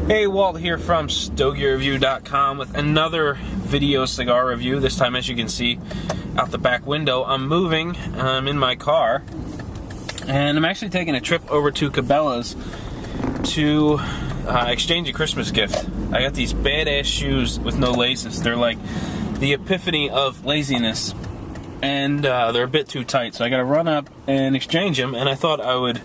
Hey, Walt here from StogieReview.com with another video cigar review. This time, as you can see out the back window, I'm moving. I'm in my car, and I'm actually taking a trip over to Cabelas to exchange a Christmas gift. I got these badass shoes with no laces. They're like the epiphany of laziness, and they're a bit too tight, so I gotta run up and exchange them, and I thought I would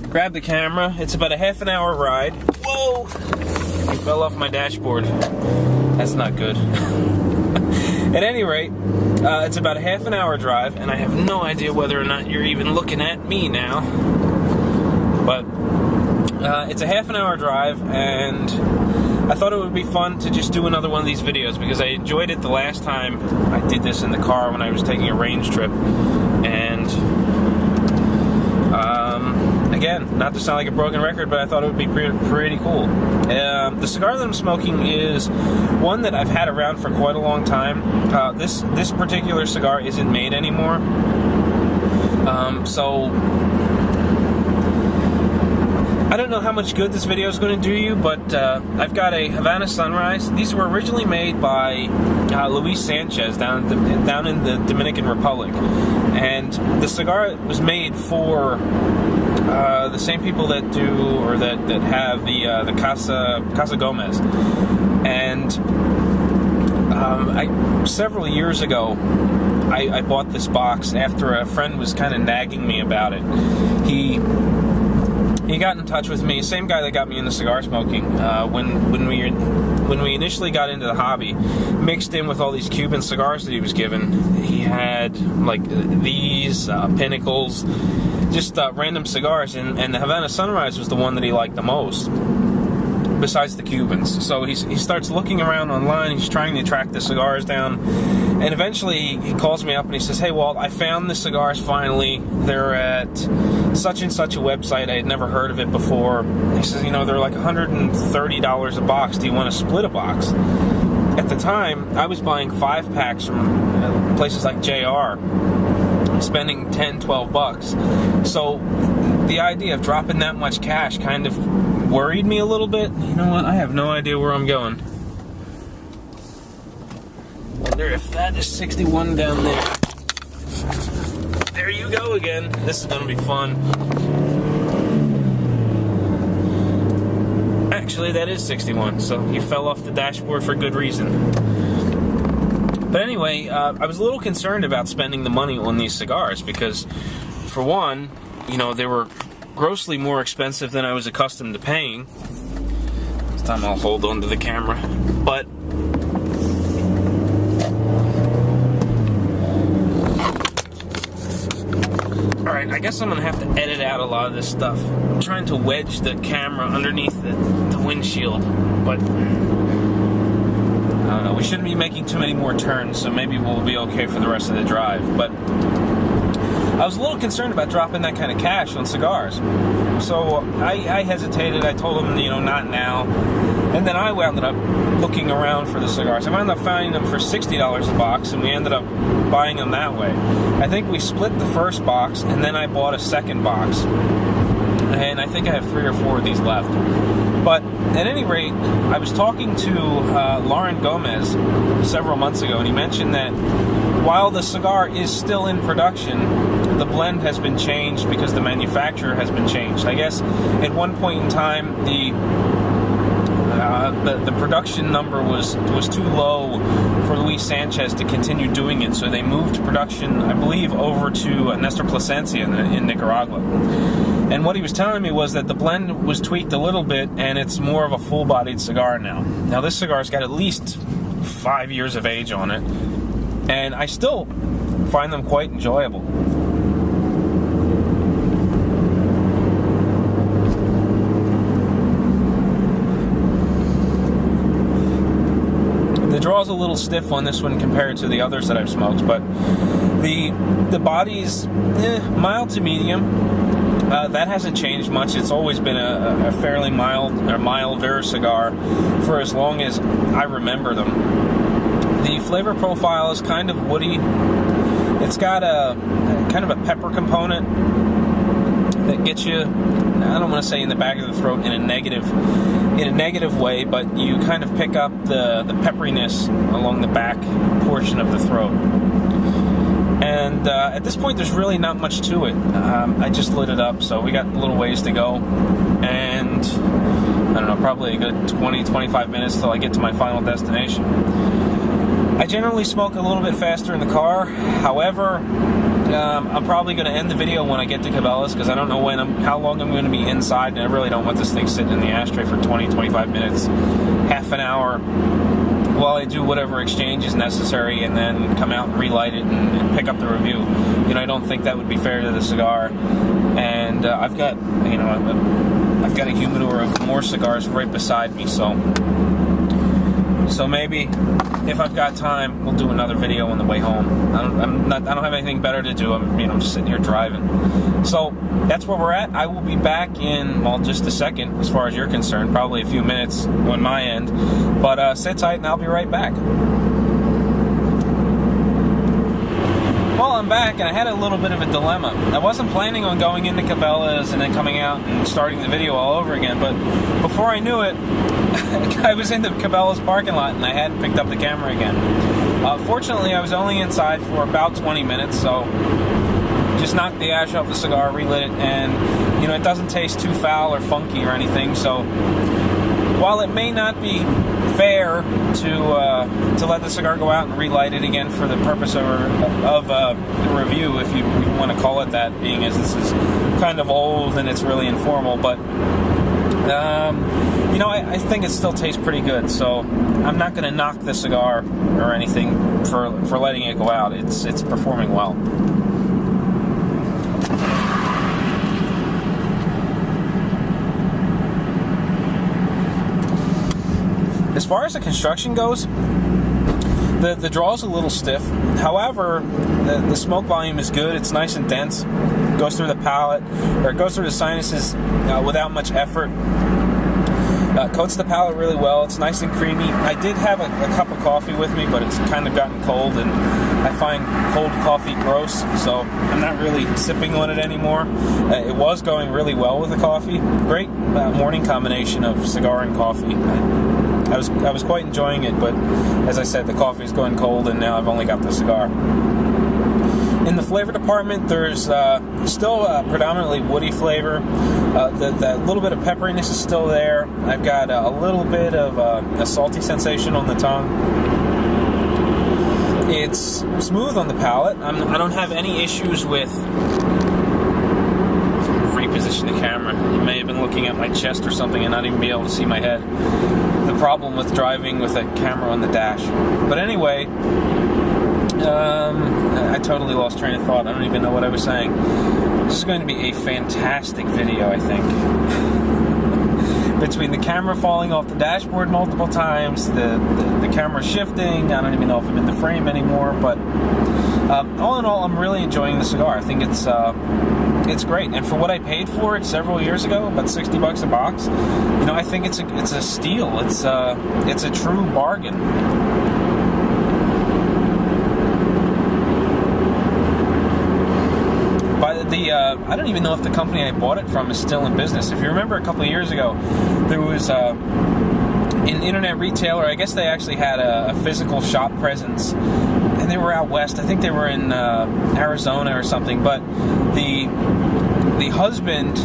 grab the camera. It's about a half an hour ride. Whoa! I fell off my dashboard. That's not good. At any rate, it's about a half an hour drive, and I have no idea whether or not you're even looking at me now. But it's a half an hour drive, and I thought it would be fun to just do another one of these videos because I enjoyed it the last time I did this in the car when I was taking a range trip. And again, not to sound like a broken record, but I thought it would be pretty cool. The cigar that I'm smoking is one that I've had around for quite a long time. This particular cigar isn't made anymore. So I don't know how much good this video is going to do you, but I've got a Havana Sunrise. These were originally made by Luis Sanchez down in the Dominican Republic, and the cigar was made for the same people that do, or that have the Casa Gomez. And several years ago, I bought this box after a friend was kind of nagging me about it. He got in touch with me, same guy that got me into cigar smoking when we initially got into the hobby, mixed in with all these Cuban cigars that he was given. He had like these Pinnacles, just random cigars, and the Havana Sunrise was the one that he liked the most, besides the Cubans. So he starts looking around online, he's trying to track the cigars down, and eventually he calls me up and he says, "Hey Walt, I found the cigars finally. They're at such and such a website. I had never heard of it before." He says, "You know, they're like $130 a box. Do you want to split a box?" At the time, I was buying 5-packs from places like JR, spending 10, 12 bucks. So the idea of dropping that much cash kind of worried me a little bit. You know what? I have no idea where I'm going. Wonder if that is 61 down there. There you go again. This is going to be fun. Actually, that is 61, so you fell off the dashboard for good reason. But anyway, I was a little concerned about spending the money on these cigars because, for one, you know, they were grossly more expensive than I was accustomed to paying. This time I'll hold on to the camera. But alright, I guess I'm going to have to edit out a lot of this stuff. I'm trying to wedge the camera underneath the windshield, but I don't know, we shouldn't be making too many more turns, so maybe we'll be okay for the rest of the drive. But I was a little concerned about dropping that kind of cash on cigars. So I hesitated. I told him, you know, not now. And then I wound up looking around for the cigars. I wound up finding them for $60 a box, and we ended up buying them that way. I think we split the first box, and then I bought a second box. And I think I have 3 or 4 of these left. But at any rate, I was talking to Lauren Gomez several months ago, and he mentioned that while the cigar is still in production, the blend has been changed because the manufacturer has been changed. I guess at one point in time, the production number was too low for Luis Sanchez to continue doing it, so they moved production, I believe, over to Nestor Plasencia in Nicaragua. And what he was telling me was that the blend was tweaked a little bit, and it's more of a full-bodied cigar now. Now, this cigar's got at least 5 years of age on it, and I still find them quite enjoyable. The draw's a little stiff on this one compared to the others that I've smoked, but the body's mild to medium. That hasn't changed much. It's always been a fairly mild or milder cigar for as long as I remember them. The flavor profile is kind of woody. It's got a kind of a pepper component that gets you, I don't want to say in the back of the throat in a negative way, but you kind of pick up the pepperiness along the back portion of the throat. And at this point, there's really not much to it. I just lit it up, so we got a little ways to go. And I don't know, probably a good 20-25 minutes till I get to my final destination. I generally smoke a little bit faster in the car. However, I'm probably going to end the video when I get to Cabelas, because I don't know how long I'm going to be inside, and I really don't want this thing sitting in the ashtray for 20-25 minutes, half an hour, while I do whatever exchange is necessary, and then come out and relight it and pick up the review. You know, I don't think that would be fair to the cigar. And I've got a humidor of more cigars right beside me, so maybe if I've got time, we'll do another video on the way home. I don't have anything better to do. I'm just sitting here driving. So that's where we're at. I will be back in, well, just a second, as far as you're concerned, probably a few minutes on my end. But sit tight, and I'll be right back. Well, I'm back, and I had a little bit of a dilemma. I wasn't planning on going into Cabelas and then coming out and starting the video all over again, but before I knew it, I was in the Cabelas parking lot, and I hadn't picked up the camera again. Fortunately, I was only inside for about 20 minutes, so just knocked the ash off the cigar, relit it, and, you know, it doesn't taste too foul or funky or anything, so while it may not be fair to let the cigar go out and relight it again for the purpose of a review, if you want to call it that, being as this is kind of old and it's really informal, but you know, I think it still tastes pretty good, so I'm not going to knock the cigar or anything for letting it go out. It's performing well. As far as the construction goes, the draw's a little stiff. However, the smoke volume is good. It's nice and dense. It goes through the palate, or it goes through the sinuses without much effort. Coats the palate really well. It's nice and creamy. I did have a cup of coffee with me, but it's kind of gotten cold, and I find cold coffee gross, so I'm not really sipping on it anymore. It was going really well with the coffee. Great morning combination of cigar and coffee. I was quite enjoying it, but as I said, the coffee is going cold, and now I've only got the cigar. In the flavor department, there's still predominantly woody flavor. That little bit of pepperiness is still there. I've got a little bit of a salty sensation on the tongue. It's smooth on the palate. I don't have any issues with... Reposition the camera. You may have been looking at my chest or something and not even be able to see my head. The problem with driving with a camera on the dash. But anyway, I totally lost train of thought. I don't even know what I was saying. This is going to be a fantastic video, I think. Between the camera falling off the dashboard multiple times, the camera shifting, I don't even know if I'm in the frame anymore, but all in all, I'm really enjoying the cigar. I think it's great, and for what I paid for it several years ago, about $60 a box, you know, I think it's a steal. It's a true bargain. I don't even know if the company I bought it from is still in business. If you remember, a couple of years ago, there was an internet retailer. I guess they actually had a physical shop presence, and they were out west. I think they were in Arizona or something. But the husband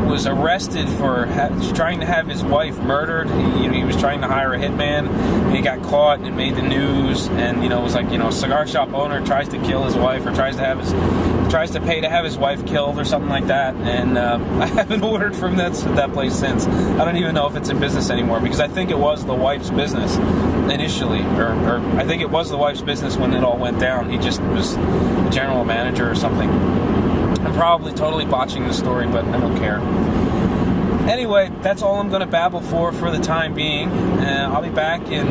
was arrested for trying to have his wife murdered. He was trying to hire a hitman, and he got caught, and it made the news. And it was like, cigar shop owner tries to kill his wife, or tries to pay to have his wife killed, or something like that. And I haven't ordered from that place since. I don't even know if it's in business anymore, because I think it was the wife's business initially, or I think it was the wife's business when it all went down. He just was a general manager or something. I'm probably totally botching the story, but I don't care. Anyway, that's all I'm going to babble for the time being. I'll be back in,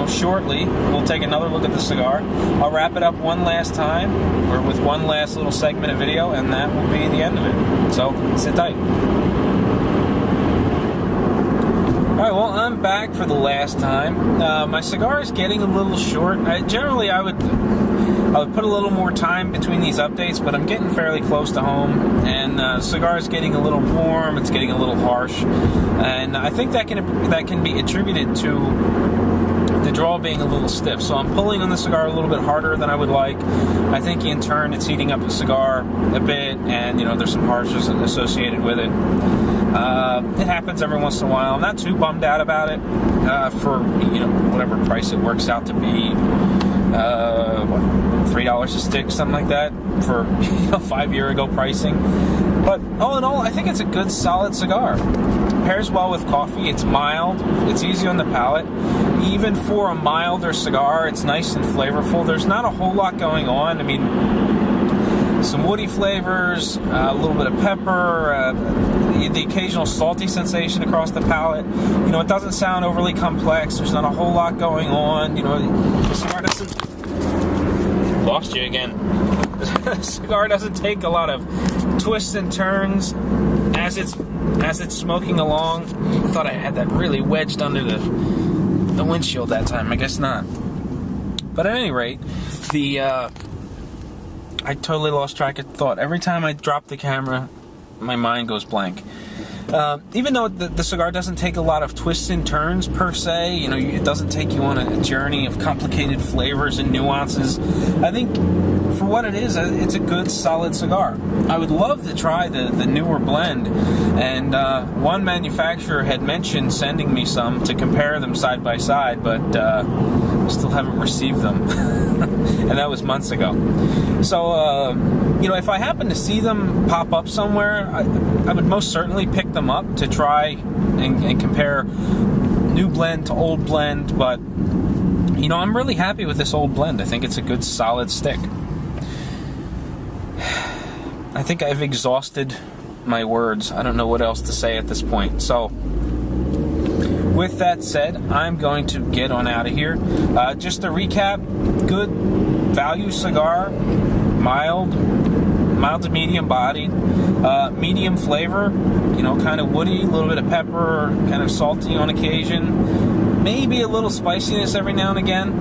shortly. We'll take another look at the cigar. I'll wrap it up one last time, or with one last little segment of video, and that will be the end of it. So, sit tight. Alright, well, I'm back for the last time. My cigar is getting a little short. Generally, I I would put a little more time between these updates, but I'm getting fairly close to home, and cigar is getting a little warm, it's getting a little harsh, and I think that can be attributed to the draw being a little stiff. So I'm pulling on the cigar a little bit harder than I would like. I think in turn it's heating up the cigar a bit, and there's some harshness associated with it. It happens every once in a while. I'm not too bummed out about it for whatever price it works out to be. $3 a stick, something like that, for 5 year ago pricing. But all in all, I think it's a good, solid cigar. Pairs well with coffee. It's mild. It's easy on the palate. Even for a milder cigar, it's nice and flavorful. There's not a whole lot going on. I mean, some woody flavors, a little bit of pepper, the occasional salty sensation across the palate. It doesn't sound overly complex. There's not a whole lot going on. The cigar doesn't... Lost you again. The cigar doesn't take a lot of twists and turns as it's smoking along. I thought I had that really wedged under the windshield that time. I guess not. But at any rate, I totally lost track of thought. Every time I drop the camera, my mind goes blank. Even though the cigar doesn't take a lot of twists and turns per se, it doesn't take you on a journey of complicated flavors and nuances. I think for what it is, it's a good, solid cigar. I would love to try the newer blend, and one manufacturer had mentioned sending me some to compare them side by side, but I still haven't received them. And that was months ago. So, if I happen to see them pop up somewhere, I would most certainly pick them up to try and compare new blend to old blend. But, I'm really happy with this old blend. I think it's a good, solid stick. I think I've exhausted my words. I don't know what else to say at this point. So, with that said, I'm going to get on out of here. Just to recap, good value cigar, mild to medium bodied, medium flavor, kind of woody, a little bit of pepper, kind of salty on occasion, maybe a little spiciness every now and again,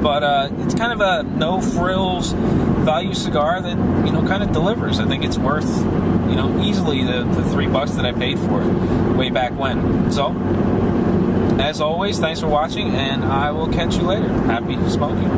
but it's kind of a no frills value cigar that kind of delivers. I think it's worth easily the $3 that I paid for it way back when. So, as always, thanks for watching, and I will catch you later. Happy smoking.